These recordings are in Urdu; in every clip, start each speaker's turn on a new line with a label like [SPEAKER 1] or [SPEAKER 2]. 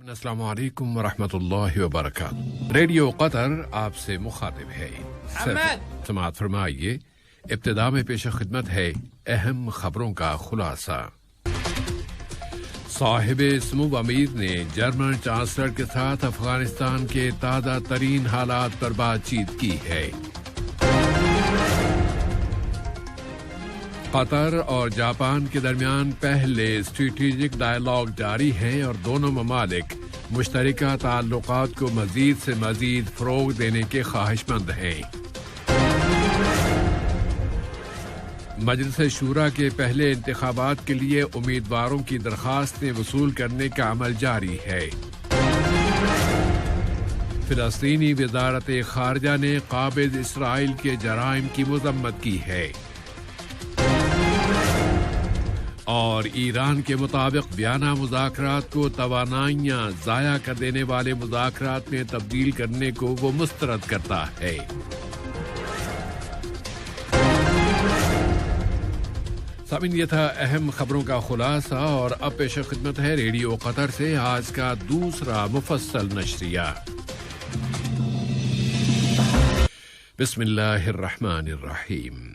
[SPEAKER 1] السلام علیکم ورحمۃ اللہ وبرکاتہ۔ ریڈیو قطر آپ سے مخاطب ہے۔ سماعت فرمائیے، ابتدا میں پیش خدمت ہے اہم خبروں کا خلاصہ۔ صاحب سمو امیر نے جرمن چانسلر کے ساتھ افغانستان کے تازہ ترین حالات پر بات چیت کی ہے۔ قطر اور جاپان کے درمیان پہلے اسٹریٹجک ڈائیلاگ جاری ہے اور دونوں ممالک مشترکہ تعلقات کو مزید سے مزید فروغ دینے کے خواہش مند ہیں۔ مجلس شورا کے پہلے انتخابات کے لیے امیدواروں کی درخواستیں وصول کرنے کا عمل جاری ہے۔ فلسطینی وزارت خارجہ نے قابض اسرائیل کے جرائم کی مذمت کی ہے۔ اور ایران کے مطابق ویانا مذاکرات کو توانائیاں ضائع کر دینے والے مذاکرات میں تبدیل کرنے کو وہ مسترد کرتا ہے۔ سامعین، یہ تھا اہم خبروں کا خلاصہ، اور اب پیش خدمت ہے ریڈیو قطر سے آج کا دوسرا مفصل نشریہ۔ بسم اللہ الرحمن الرحیم۔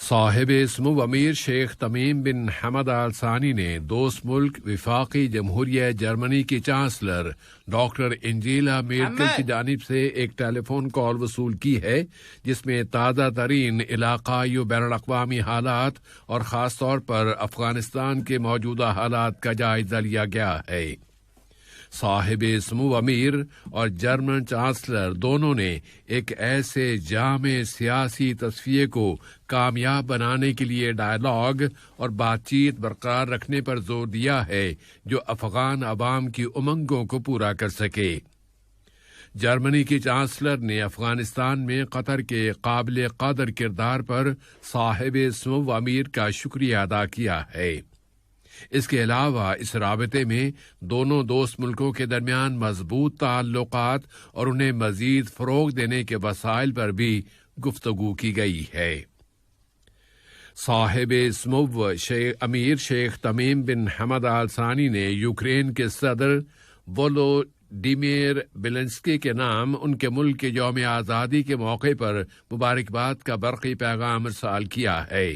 [SPEAKER 1] صاحب سمو امیر شیخ تمیم بن حمد آل ثانی نے دوست ملک وفاقی جمہوریہ جرمنی کی چانسلر ڈاکٹر انجیلا میرکل کی جانب سے ایک ٹیلی فون کال وصول کی ہے، جس میں تازہ ترین علاقائی و بین الاقوامی حالات اور خاص طور پر افغانستان کے موجودہ حالات کا جائزہ لیا گیا ہے۔ صاحب سمو امیر اور جرمن چانسلر دونوں نے ایک ایسے جامع سیاسی تصفیے کو کامیاب بنانے کے لیے ڈائیلاگ اور بات چیت برقرار رکھنے پر زور دیا ہے جو افغان عوام کی امنگوں کو پورا کر سکے۔ جرمنی کی چانسلر نے افغانستان میں قطر کے قابل قدر کردار پر صاحب سمو امیر کا شکریہ ادا کیا ہے۔ اس کے علاوہ اس رابطے میں دونوں دوست ملکوں کے درمیان مضبوط تعلقات اور انہیں مزید فروغ دینے کے وسائل پر بھی گفتگو کی گئی ہے۔ صاحب سمو امیر شیخ تمیم بن حمد آل ثانی نے یوکرین کے صدر وولودیمیر زیلنسکی کے نام ان کے ملک کے یوم آزادی کے موقع پر مبارکباد کا برقی پیغام ارسال کیا ہے۔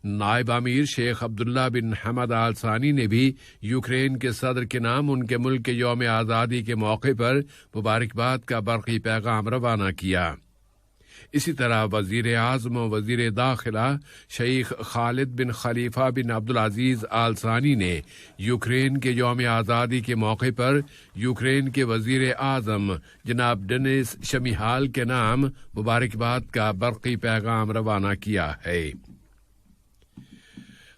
[SPEAKER 1] نائب امیر شیخ عبداللہ بن حمد آل ثانی نے بھی یوکرین کے صدر کے نام ان کے ملک کے یوم آزادی کے موقع پر مبارکباد کا برقی پیغام روانہ کیا۔ اسی طرح وزیر اعظم و وزیر داخلہ شیخ خالد بن خلیفہ بن عبدالعزیز آل ثانی نے یوکرین کے یوم آزادی کے موقع پر یوکرین کے وزیر اعظم جناب ڈینس شمیہال کے نام مبارکباد کا برقی پیغام روانہ کیا ہے۔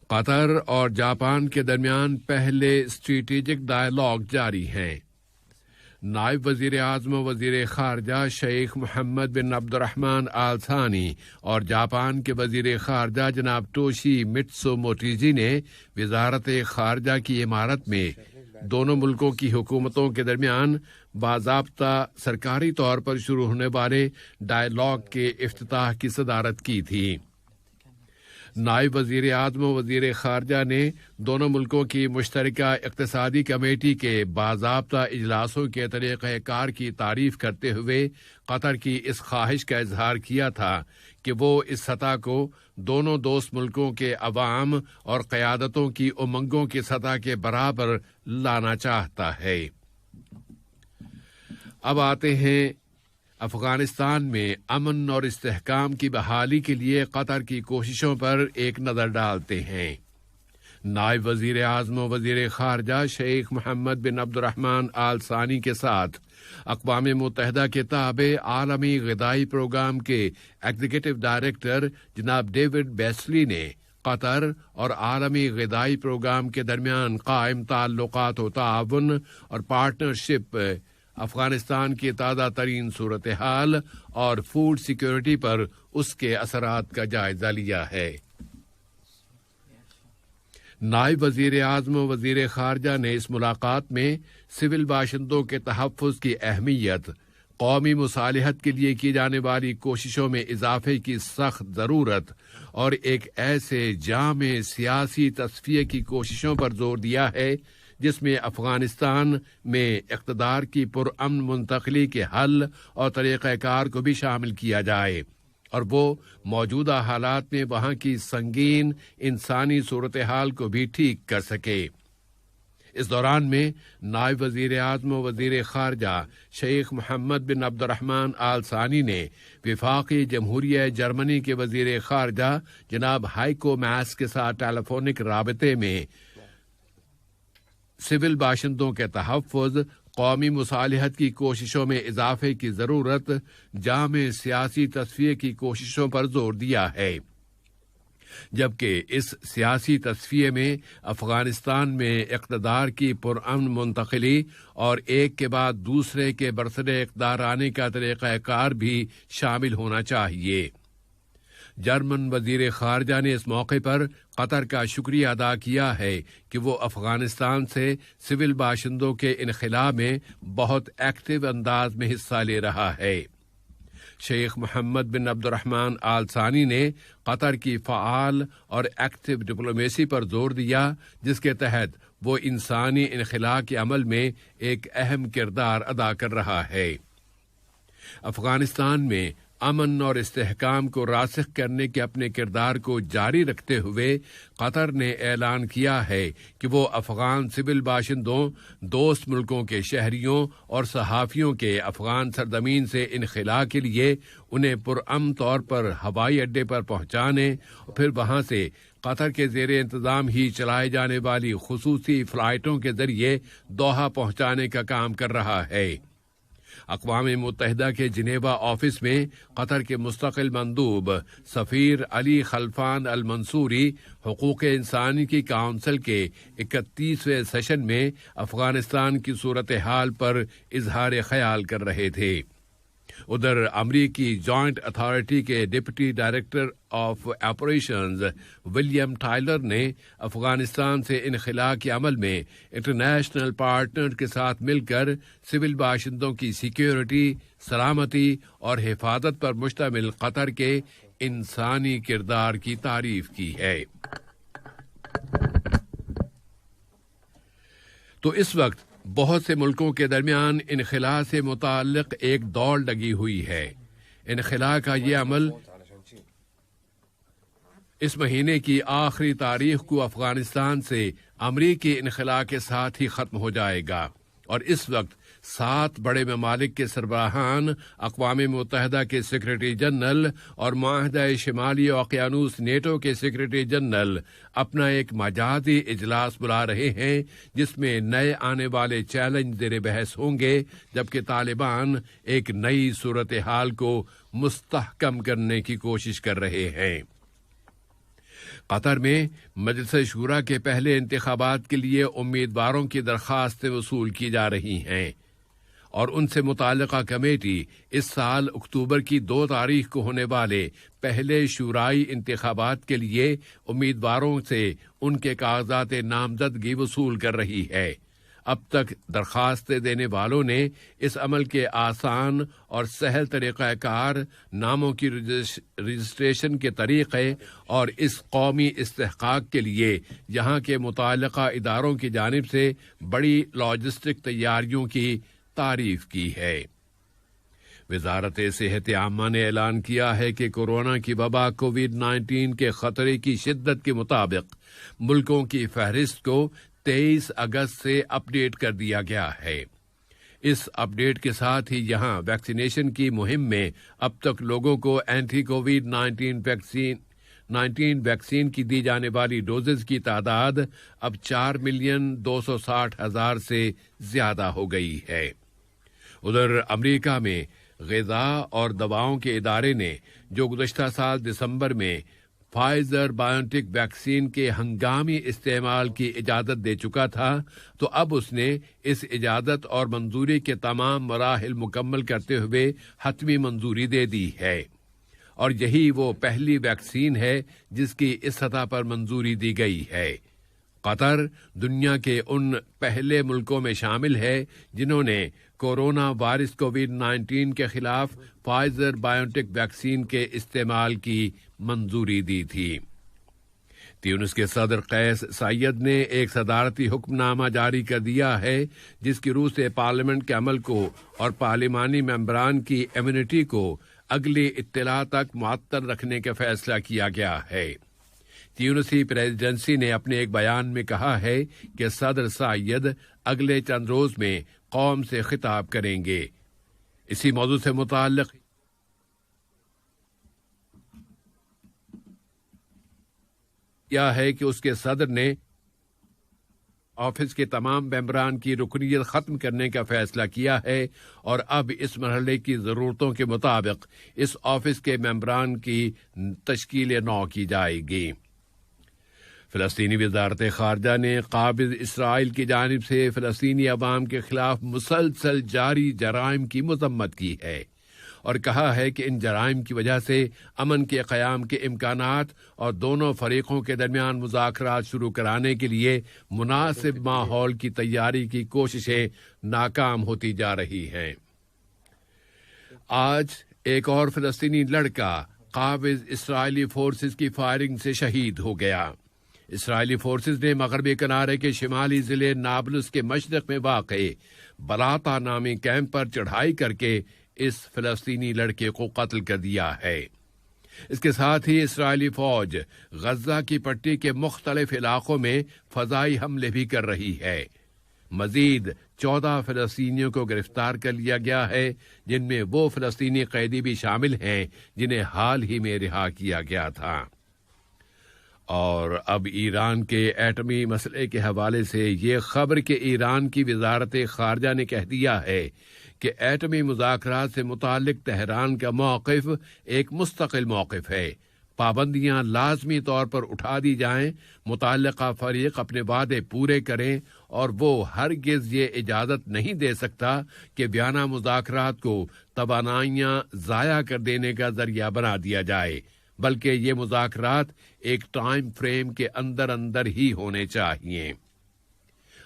[SPEAKER 1] قطر اور جاپان کے درمیان پہلے اسٹریٹجک ڈائیلاگ جاری ہیں۔ نائب وزیر اعظم و وزیر خارجہ شیخ محمد بن عبد الرحمن آل ثانی اور جاپان کے وزیر خارجہ جناب توشی مٹسو موٹیجی نے وزارت خارجہ کی عمارت میں دونوں ملکوں کی حکومتوں کے درمیان باضابطہ سرکاری طور پر شروع ہونے والے ڈائیلاگ کے افتتاح کی صدارت کی تھی۔ نائب وزیر اعظم و وزیر خارجہ نے دونوں ملکوں کی مشترکہ اقتصادی کمیٹی کے باضابطہ اجلاسوں کے طریقہ کار کی تعریف کرتے ہوئے قطر کی اس خواہش کا اظہار کیا تھا کہ وہ اس سطح کو دونوں دوست ملکوں کے عوام اور قیادتوں کی امنگوں کی سطح کے برابر لانا چاہتا ہے۔ اب آتے ہیں افغانستان میں امن اور استحکام کی بحالی کے لیے قطر کی کوششوں پر ایک نظر ڈالتے ہیں۔ نائب وزیر اعظم و وزیر خارجہ شیخ محمد بن عبد الرحمن آل ثانی کے ساتھ اقوام متحدہ کے تابع عالمی غذائی پروگرام کے ایگزیکٹو ڈائریکٹر جناب ڈیوڈ بیسلی نے قطر اور عالمی غذائی پروگرام کے درمیان قائم تعلقات و تعاون اور پارٹنرشپ، افغانستان کی تازہ ترین صورتحال اور فوڈ سیکیورٹی پر اس کے اثرات کا جائزہ لیا ہے۔ نائب وزیر اعظم و وزیر خارجہ نے اس ملاقات میں سول باشندوں کے تحفظ کی اہمیت، قومی مصالحت کے لیے کی جانے والی کوششوں میں اضافے کی سخت ضرورت اور ایک ایسے جامع سیاسی تصفیے کی کوششوں پر زور دیا ہے جس میں افغانستان میں اقتدار کی پرامن منتقلی کے حل اور طریقہ کار کو بھی شامل کیا جائے اور وہ موجودہ حالات میں وہاں کی سنگین انسانی صورتحال کو بھی ٹھیک کر سکے۔ اس دوران میں نائب وزیر اعظم و وزیر خارجہ شیخ محمد بن عبد الرحمن آل ثانی نے وفاقی جمہوریہ جرمنی کے وزیر خارجہ جناب ہائیکو میس کے ساتھ ٹیلی فونک رابطے میں سول باشندوں کے تحفظ، قومی مصالحت کی کوششوں میں اضافے کی ضرورت، جامع سیاسی تصفیے کی کوششوں پر زور دیا ہے، جبکہ اس سیاسی تصفیے میں افغانستان میں اقتدار کی پرامن منتقلی اور ایک کے بعد دوسرے کے برسر اقتدار آنے کا طریقہ کار بھی شامل ہونا چاہیے۔ جرمن وزیر خارجہ نے اس موقع پر قطر کا شکریہ ادا کیا ہے کہ وہ افغانستان سے سول باشندوں کے انخلاء میں بہت ایکٹیو انداز میں حصہ لے رہا ہے۔ شیخ محمد بن عبد الرحمن آل ثانی نے قطر کی فعال اور ایکٹیو ڈپلومیسی پر زور دیا، جس کے تحت وہ انسانی انخلاء کے عمل میں ایک اہم کردار ادا کر رہا ہے۔ افغانستان میں امن اور استحکام کو راسخ کرنے کے اپنے کردار کو جاری رکھتے ہوئے قطر نے اعلان کیا ہے کہ وہ افغان سول باشندوں، دوست ملکوں کے شہریوں اور صحافیوں کے افغان سرزمین سے انخلاء کے لیے انہیں پرامن طور پر ہوائی اڈے پر پہنچانے اور پھر وہاں سے قطر کے زیر انتظام ہی چلائے جانے والی خصوصی فلائٹوں کے ذریعے دوحہ پہنچانے کا کام کر رہا ہے۔ اقوام متحدہ کے جنیوا آفس میں قطر کے مستقل مندوب سفیر علی خلفان المنصوری حقوق انسانی کی کونسل کے 31ویں سیشن میں افغانستان کی صورتحال پر اظہار خیال کر رہے تھے۔ ادھر امریکی جوائنٹ اتھارٹی کے deputy director of operations William teller نے افغانستان سے انخلاء کے عمل میں انٹرنیشنل پارٹنر کے ساتھ مل کر سول باشندوں کی سیکیورٹی، سلامتی اور حفاظت پر مشتمل قطر کے انسانی کردار کی تعریف کی ہے۔ تو اس وقت بہت سے ملکوں کے درمیان انخلاء سے متعلق ایک دوڑ لگی ہوئی ہے۔ انخلاء کا یہ عمل اس مہینے کی آخری تاریخ کو افغانستان سے امریکی انخلاء کے ساتھ ہی ختم ہو جائے گا، اور اس وقت 7 بڑے ممالک کے سربراہان، اقوام متحدہ کے سیکرٹری جنرل اور معاہدہ شمالی اوقیانوس نیٹو کے سیکرٹری جنرل اپنا ایک مجازی اجلاس بلا رہے ہیں، جس میں نئے آنے والے چیلنج زیر بحث ہوں گے، جبکہ طالبان ایک نئی صورتحال کو مستحکم کرنے کی کوشش کر رہے ہیں۔ قطر میں مجلس شورا کے پہلے انتخابات کے لیے امیدواروں کی درخواستیں وصول کی جا رہی ہیں، اور ان سے متعلقہ کمیٹی اس سال اکتوبر کی 2 تاریخ کو ہونے والے پہلے شورائی انتخابات کے لیے امیدواروں سے ان کے کاغذات نامزدگی وصول کر رہی ہے۔ اب تک درخواستیں دینے والوں نے اس عمل کے آسان اور سہل طریقہ کار، ناموں کی رجسٹریشن کے طریقے اور اس قومی استحقاق کے لیے یہاں کے متعلقہ اداروں کی جانب سے بڑی لاجسٹک تیاریوں کی تعریف کی ہے۔ وزارت صحت عامہ نے اعلان کیا ہے کہ کورونا کی وبا کووڈ-19 کے خطرے کی شدت کے مطابق ملکوں کی فہرست کو 23 اگست سے اپ ڈیٹ کر دیا گیا ہے۔ اس اپ ڈیٹ کے ساتھ ہی یہاں ویکسینیشن کی مہم میں اب تک لوگوں کو اینٹی کووڈ-19 ویکسین کی دی جانے والی ڈوزز کی تعداد اب 4,260,000 سے زیادہ ہو گئی ہے۔ ادھر امریکہ میں غذا اور دواؤں کے ادارے نے جو گزشتہ سال دسمبر میں فائزر بائیوٹیک ویکسین کے ہنگامی استعمال کی اجازت دے چکا تھا، تو اب اس نے اس اجازت اور منظوری کے تمام مراحل مکمل کرتے ہوئے حتمی منظوری دے دی ہے، اور یہی وہ پہلی ویکسین ہے جس کی اس سطح پر منظوری دی گئی ہے۔ قطر دنیا کے ان پہلے ملکوں میں شامل ہے جنہوں نے کورونا وائرس کووڈ-19 کے خلاف فائزر بائیوٹیک ویکسین کے استعمال کی منظوری دی تھی۔ تیونس کے صدر قیس سعید نے ایک صدارتی حکم نامہ جاری کر دیا ہے جس کی روح سے پارلیمنٹ کے عمل کو اور پارلیمانی ممبران کی امیونٹی کو اگلی اطلاع تک معطل رکھنے کا فیصلہ کیا گیا ہے۔ تیونسی پریزیڈنسی نے اپنے ایک بیان میں کہا ہے کہ صدر سعید اگلے چند روز میں قوم سے خطاب کریں گے۔ اسی موضوع سے متعلق کیا ہے کہ اس کے صدر نے آفس کے تمام ممبران کی رکنیت ختم کرنے کا فیصلہ کیا ہے اور اب اس مرحلے کی ضرورتوں کے مطابق اس آفس کے ممبران کی تشکیل نو کی جائے گی۔ فلسطینی وزارت خارجہ نے قابض اسرائیل کی جانب سے فلسطینی عوام کے خلاف مسلسل جاری جرائم کی مذمت کی ہے اور کہا ہے کہ ان جرائم کی وجہ سے امن کے قیام کے امکانات اور دونوں فریقوں کے درمیان مذاکرات شروع کرانے کے لیے مناسب ماحول کی تیاری کی کوششیں ناکام ہوتی جا رہی ہیں۔ آج ایک اور فلسطینی لڑکا قابض اسرائیلی فورسز کی فائرنگ سے شہید ہو گیا۔ اسرائیلی فورسز نے مغربی کنارے کے شمالی ضلع نابلس کے مشرق میں واقع بلاتا نامی کیمپ پر چڑھائی کر کے اس فلسطینی لڑکے کو قتل کر دیا ہے۔ اس کے ساتھ ہی اسرائیلی فوج غزہ کی پٹی کے مختلف علاقوں میں فضائی حملے بھی کر رہی ہے۔ مزید 14 فلسطینیوں کو گرفتار کر لیا گیا ہے جن میں وہ فلسطینی قیدی بھی شامل ہیں جنہیں حال ہی میں رہا کیا گیا تھا۔ اور اب ایران کے ایٹمی مسئلے کے حوالے سے یہ خبر کہ ایران کی وزارت خارجہ نے کہہ دیا ہے کہ ایٹمی مذاکرات سے متعلق تہران کا موقف ایک مستقل موقف ہے۔ پابندیاں لازمی طور پر اٹھا دی جائیں، متعلقہ فریق اپنے وعدے پورے کریں اور وہ ہرگز یہ اجازت نہیں دے سکتا کہ ویانا مذاکرات کو توانائیاں ضائع کر دینے کا ذریعہ بنا دیا جائے، بلکہ یہ مذاکرات ایک ٹائم فریم کے اندر ہی ہونے چاہیے۔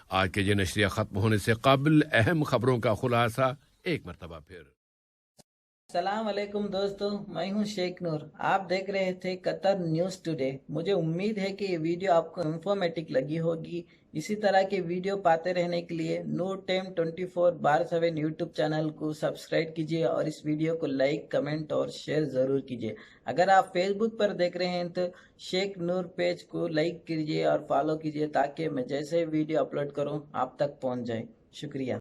[SPEAKER 1] آج کے یہ نشریہ ختم ہونے سے قبل اہم خبروں کا خلاصہ ایک مرتبہ پھر۔
[SPEAKER 2] السلام علیکم دوستو، میں ہوں شیخ نور۔ آپ دیکھ رہے تھے قطر نیوز ٹوڈے۔ مجھے امید ہے کہ یہ ویڈیو آپ کو انفارمیٹک لگی ہوگی۔ اسی طرح کے ویڈیو پاتے رہنے کے لیے نور ٹائم 24/7 یوٹیوب چینل کو سبسکرائب کیجیے اور اس ویڈیو کو لائک، کمنٹ اور شیئر ضرور کیجیے۔ اگر آپ فیس بک پر دیکھ رہے ہیں تو شیخ نور پیج کو لائک کیجیے اور فالو کیجیے تاکہ میں جیسے ویڈیو اپلوڈ کروں آپ تک پہنچ جائے۔ شکریہ۔